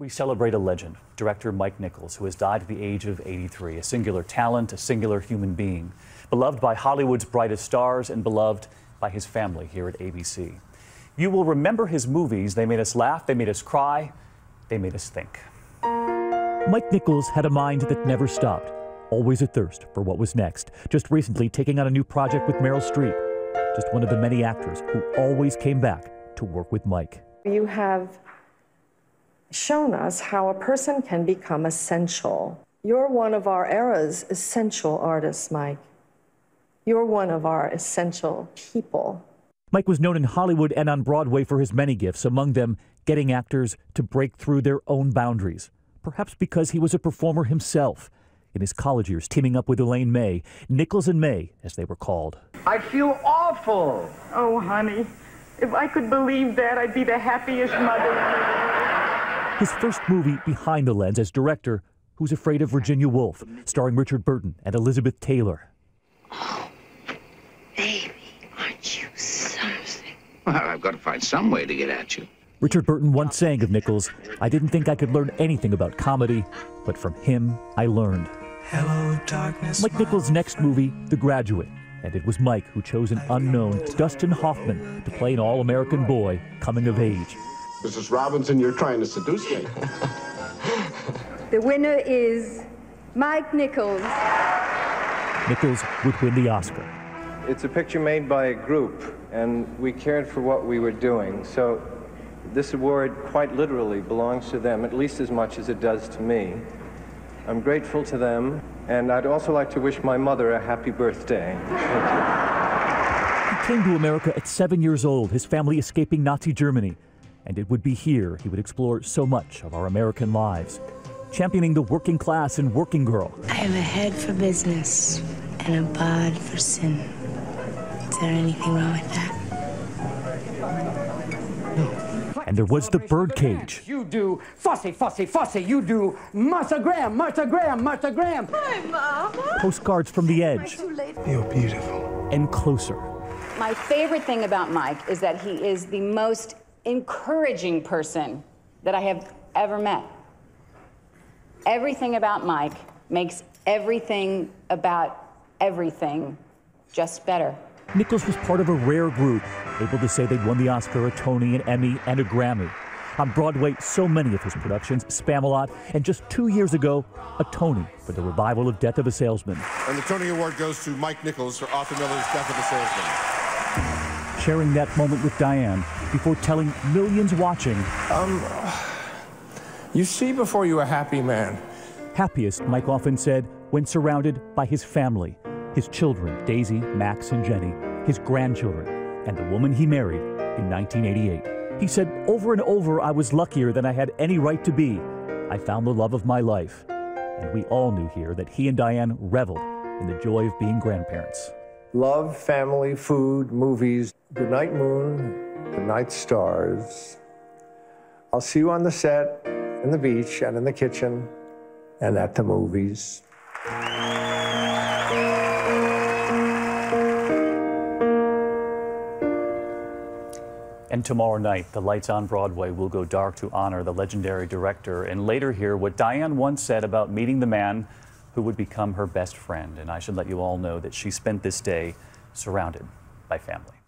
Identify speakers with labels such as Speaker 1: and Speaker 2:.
Speaker 1: We celebrate a legend, director Mike Nichols, who has died at the age of 83. A singular talent, a singular human being. Beloved by Hollywood's brightest stars and beloved by his family here at ABC. You will remember his movies. They made us laugh, they made us cry, they made us think. Mike Nichols had a mind that never stopped, always a thirst for what was next. Just recently taking on a new project with Meryl Streep. Just one of the many actors who always came back to work with Mike.
Speaker 2: You have shown us how a person can become essential. You're one of our era's essential artists, Mike. You're one of our essential people.
Speaker 1: Mike was known in Hollywood and on Broadway for his many gifts, among them getting actors to break through their own boundaries. Perhaps because he was a performer himself. In his college years, teaming up with Elaine May, Nichols and May, as they were called.
Speaker 3: I feel awful.
Speaker 4: Oh, honey, if I could believe that, I'd be the happiest mother.
Speaker 1: His first movie, Behind the Lens, as director, Who's Afraid of Virginia Woolf, starring Richard Burton and Elizabeth Taylor.
Speaker 5: Oh, baby, aren't you something?
Speaker 6: Well, I've got to find some way to get at you.
Speaker 1: Richard Burton once sang of Nichols, "I didn't think I could learn anything about comedy, but from him, I learned."
Speaker 7: Hello, darkness.
Speaker 1: Mike Nichols' next movie, The Graduate, and it was Mike who chose an unknown Dustin Hoffman to play an all-American boy coming of age.
Speaker 8: Mrs. Robinson, you're trying to seduce me.
Speaker 9: The winner is Mike Nichols.
Speaker 1: Nichols would win the Oscar.
Speaker 10: It's a picture made by a group, and we cared for what we were doing, so this award quite literally belongs to them, at least as much as it does to me. I'm grateful to them, and I'd also like to wish my mother a happy birthday.
Speaker 1: He came to America at 7 years old, his family escaping Nazi Germany. And it would be here he would explore so much of our American lives, championing the working class and working girl.
Speaker 11: I have a head for business and a bod for sin. Is there anything wrong with that?
Speaker 1: No. And there was the birdcage.
Speaker 3: You do fussy, fussy, fussy. You do Martha Graham, Martha Graham, Martha Graham.
Speaker 9: Hi, Mama.
Speaker 1: Postcards from the edge.
Speaker 7: You're beautiful.
Speaker 1: And closer.
Speaker 12: My favorite thing about Mike is that he is the most encouraging person that I have ever met. Everything about Mike makes everything about everything just better.
Speaker 1: Nichols was part of a rare group, able to say they'd won the Oscar, a Tony, an Emmy, and a Grammy. On Broadway, so many of his productions, Spam-A-Lot, and just 2 years ago, a Tony for the revival of Death of a Salesman.
Speaker 8: And the Tony Award goes to Mike Nichols for Arthur Miller's Death of a Salesman.
Speaker 1: Sharing that moment with Diane before telling millions watching.
Speaker 7: You see before you a happy man.
Speaker 1: Happiest, Mike often said, when surrounded by his family, his children, Daisy, Max, and Jenny, his grandchildren, and the woman he married in 1988. He said, over and over, I was luckier than I had any right to be. I found the love of my life. And we all knew here that he and Diane reveled in the joy of being grandparents.
Speaker 10: Love, family, food, movies. Good night, moon. Good night, stars. I'll see you on the set, in the beach, and in the kitchen, and at the movies.
Speaker 1: And tomorrow night, the lights on Broadway will go dark to honor the legendary director, and later hear what Diane once said about meeting the man who would become her best friend. And I should let you all know that she spent this day surrounded by family.